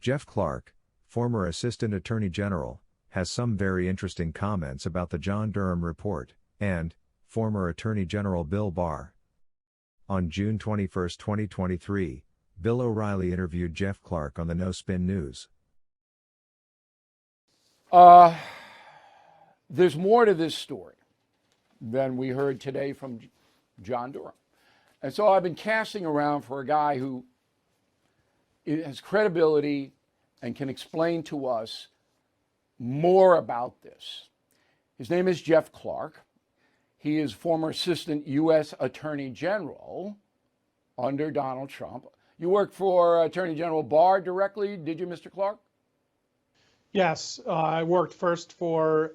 Jeff Clark, former Assistant Attorney General, has some very interesting comments about the John Durham report, and former Attorney General Bill Barr. On June 21, 2023, Bill O'Reilly interviewed Jeff Clark on the No Spin News. There's more to this story than we heard today from John Durham. And so I've been casting around for a guy who has credibility and can explain to us more about this. His name is Jeff Clark. He is former Assistant U.S. Attorney General under Donald Trump. You worked for Attorney General Barr directly, did you, Mr. Clark? Yes, I worked first for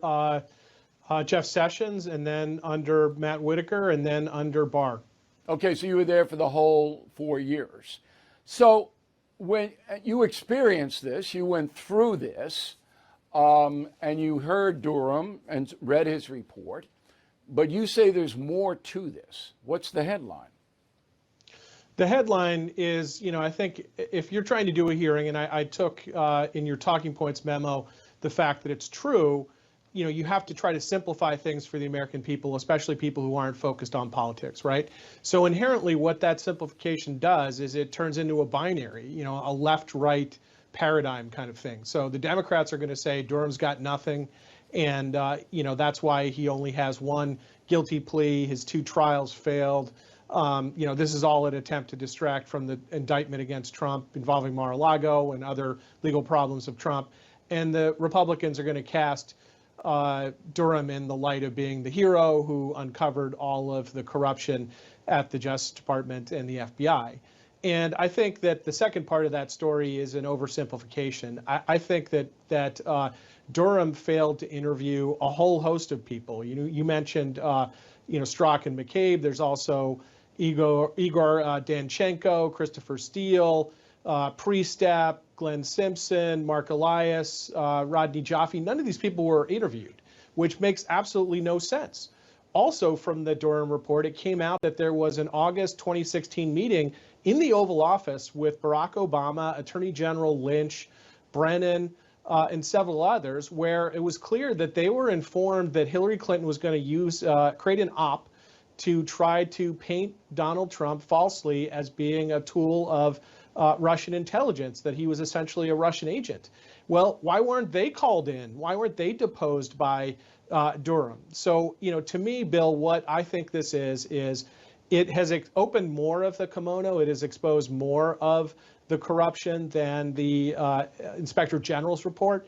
Jeff Sessions, and then under Matt Whitaker, and then under Barr. Okay, so you were there for the whole 4 years. So when you experienced this, you went through this, and you heard Durham and read his report, but you say there's more to this. What's the headline? The headline is, I think if you're trying to do a hearing, and I took in your talking points memo the fact that it's true, you have to try to simplify things for the American people, especially people who aren't focused on politics, right? So inherently what that simplification does is it turns into a binary, a left-right paradigm kind of thing. So the Democrats are going to say Durham's got nothing, and that's why he only has one guilty plea, his 2 trials failed. This is all an attempt to distract from the indictment against Trump involving Mar-a-Lago and other legal problems of Trump. And the Republicans are going to cast Durham in the light of being the hero who uncovered all of the corruption at the Justice Department and the FBI. And I think that the second part of that story is an oversimplification. I think that Durham failed to interview a whole host of people. You mentioned Strzok and McCabe. There's also Igor Danchenko, Christopher Steele, Priestap, Glenn Simpson, Mark Elias, Rodney Jaffe. None of these people were interviewed, which makes absolutely no sense. Also from the Durham report, it came out that there was an August 2016 meeting in the Oval Office with Barack Obama, Attorney General Lynch, Brennan, and several others, where it was clear that they were informed that Hillary Clinton was going to create an op to try to paint Donald Trump falsely as being a tool of Russian intelligence, that he was essentially a Russian agent. Well, why weren't they called in? Why weren't they deposed by Durham? So, to me, Bill, what I think this is it has opened more of the kimono. It has exposed more of the corruption than the Inspector General's report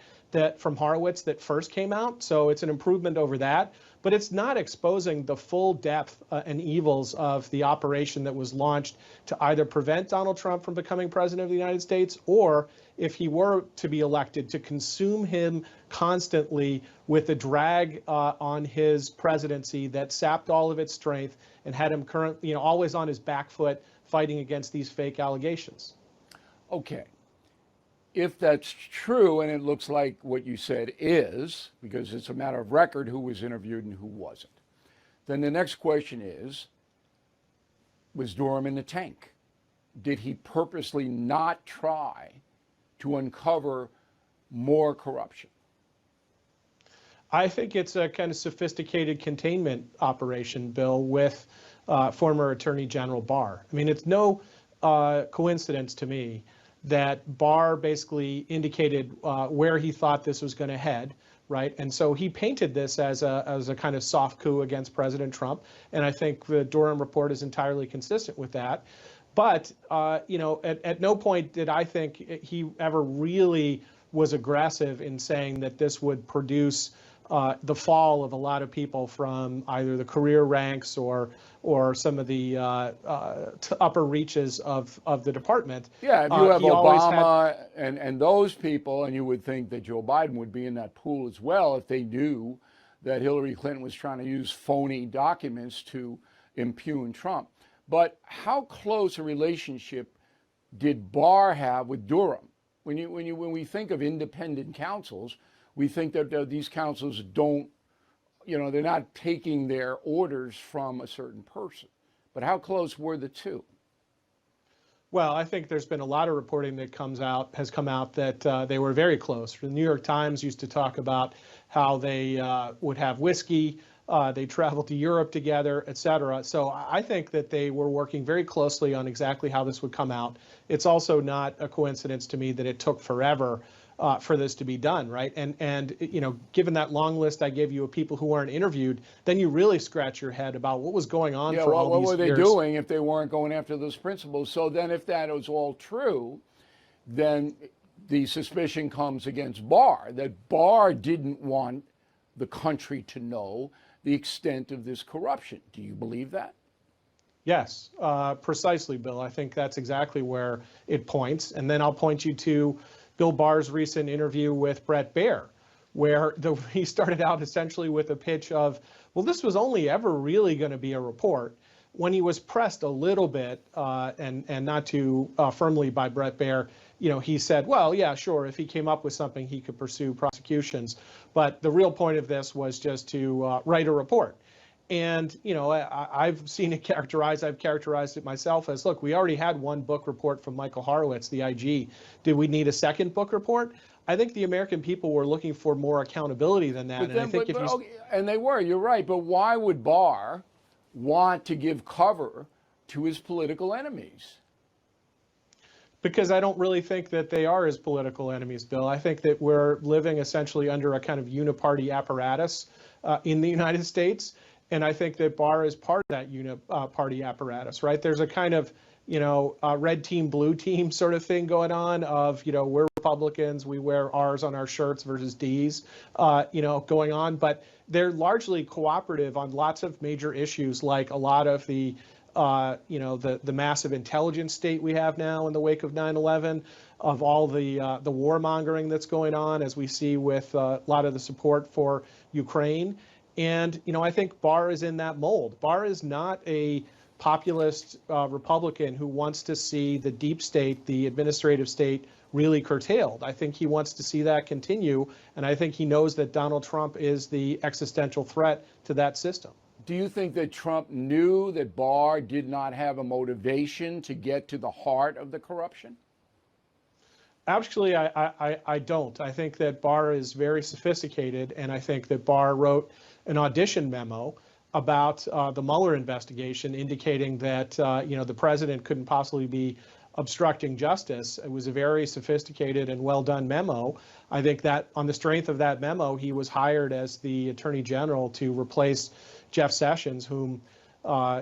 from Horowitz that first came out. So it's an improvement over that. But it's not exposing the full depth and evils of the operation that was launched to either prevent Donald Trump from becoming president of the United States, or if he were to be elected, to consume him constantly with a drag on his presidency that sapped all of its strength and had him always on his back foot fighting against these fake allegations. Okay. If that's true, and it looks like what you said is, because it's a matter of record who was interviewed and who wasn't, then the next question is, was Durham in the tank? Did he purposely not try to uncover more corruption? I think it's a kind of sophisticated containment operation, Bill, with former Attorney General Barr. I mean, it's no coincidence to me that Barr basically indicated where he thought this was going to head, right? And so he painted this as a kind of soft coup against President Trump, and I think the Durham report is entirely consistent with that. But at no point did I think he ever really was aggressive in saying that this would produce the fall of a lot of people from either the career ranks or some of the upper reaches of the department. Yeah, if you have Obama and those people, and you would think that Joe Biden would be in that pool as well if they knew that Hillary Clinton was trying to use phony documents to impugn Trump. But how close a relationship did Barr have with Durham? When we think of independent counsels, we think that these counsels don't, they're not taking their orders from a certain person. But how close were the two? Well, I think there's been a lot of reporting that has come out that they were very close. The New York Times used to talk about how they would have whiskey, they traveled to Europe together, et cetera. So I think that they were working very closely on exactly how this would come out. It's also not a coincidence to me that it took forever for this to be done, right? And you know, given that long list I gave you of people who weren't interviewed, then you really scratch your head about what was going on for all what these were they years. doing if they weren't going after those principles? So then if that was all true, then the suspicion comes against Barr, that Barr didn't want the country to know the extent of this corruption. Do you believe that? Yes, precisely, Bill. I think that's exactly where it points. And then I'll point you to Bill Barr's recent interview with Bret Baier, where he started out essentially with a pitch of, well, this was only ever really going to be a report. When he was pressed a little bit, and not too firmly by Bret Baier, you know, he said, well, yeah, sure, if he came up with something, he could pursue prosecutions. But the real point of this was just to write a report. And, you know, I've seen it characterized, I've characterized it myself as, look, we already had one book report from Michael Horowitz, the IG. Did we need a second book report? I think the American people were looking for more accountability than that. And they were, you're right. But why would Barr want to give cover to his political enemies? Because I don't really think that they are his political enemies, Bill. I think that we're living essentially under a kind of uniparty apparatus in the United States. And I think that Barr is part of that uniparty apparatus, right? There's a kind of, you know, red team, blue team sort of thing going on of, you know, we're Republicans, we wear R's on our shirts versus D's, you know, going on. But they're largely cooperative on lots of major issues, like a lot of the, you know, the massive intelligence state we have now in the wake of 9/11, of all the warmongering that's going on, as we see with a lot of the support for Ukraine. And, you know, I think Barr is in that mold. Barr is not a populist Republican who wants to see the deep state, the administrative state, really curtailed. I think he wants to see that continue. And I think he knows that Donald Trump is the existential threat to that system. Do you think that Trump knew that Barr did not have a motivation to get to the heart of the corruption? Actually, I don't. I think that Barr is very sophisticated, and I think that Barr wrote an audition memo about the Mueller investigation, indicating that you know, the president couldn't possibly be obstructing justice. It was a very sophisticated and well done memo. I think that on the strength of that memo, he was hired as the Attorney General to replace Jeff Sessions, whom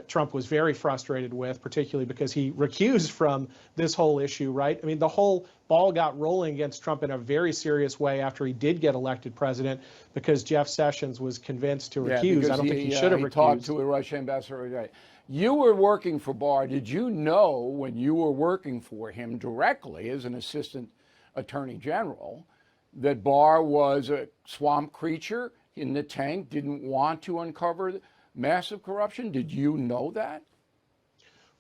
Trump was very frustrated with, particularly because he recused from this whole issue, right? I mean, the whole ball got rolling against Trump in a very serious way after he did get elected president, because Jeff Sessions was convinced to recuse. I don't think he should have recused. He talked to a Russian ambassador. Right. You were working for Barr. Did you know when you were working for him directly as an assistant attorney general that Barr was a swamp creature in the tank, didn't want to uncover massive corruption? Did you know that?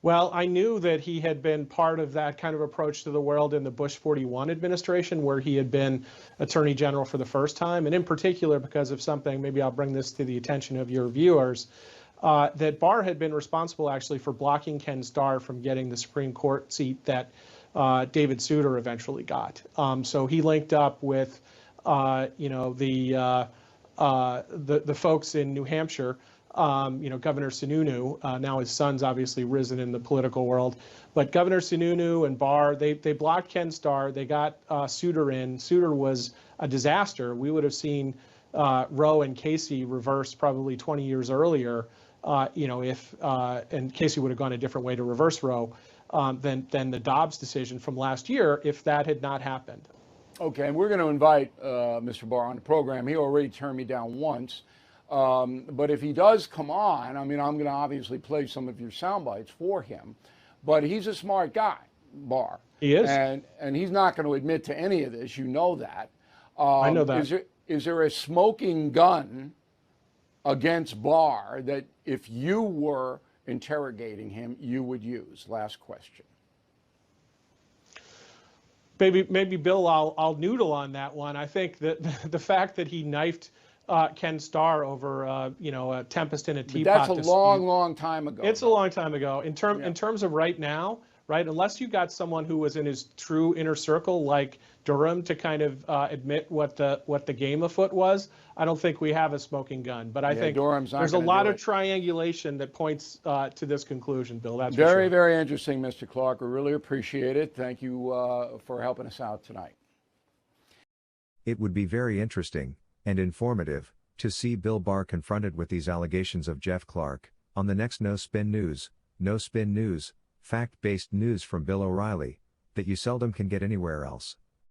Well, I knew that he had been part of that kind of approach to the world in the Bush 41 administration, where he had been Attorney General for the first time. And in particular, because of something, maybe I'll bring this to the attention of your viewers, that Barr had been responsible actually for blocking Ken Starr from getting the Supreme Court seat that David Souter eventually got. So he linked up with, you know, the folks in New Hampshire. You know, Governor Sununu, now his son's obviously risen in the political world, but Governor Sununu and Barr, they blocked Ken Starr. They got Souter in. Souter was a disaster. We would have seen Roe and Casey reversed probably 20 years earlier, you know, if and Casey would have gone a different way to reverse Roe than the Dobbs decision from last year if that had not happened. Okay, and we're going to invite Mr. Barr on the program. He already turned me down once. But if he does come on, I mean, I'm going to obviously play some of your sound bites for him. But he's a smart guy, Barr. He is. And he's not going to admit to any of this. You know that. I know that. Is there a smoking gun against Barr that if you were interrogating him, you would use? Last question. Maybe Bill, I'll noodle on that one. I think that the fact that he knifed Ken Starr over, you know, a tempest in a teapot. But that's a long time ago. It's a long time ago. In terms of right now, right? Unless you got someone who was in his true inner circle, like Durham, to kind of admit what the game afoot was, I don't think we have a smoking gun. But I think Durham's not there's a gonna lot do of it. triangulation that points to this conclusion, Bill. That's Very, for sure. very interesting, Mr. Clark. We really appreciate it. Thank you for helping us out tonight. It would be very interesting and informative to see Bill Barr confronted with these allegations of Jeff Clark on the next No Spin News. No Spin News, fact-based news from Bill O'Reilly that you seldom can get anywhere else.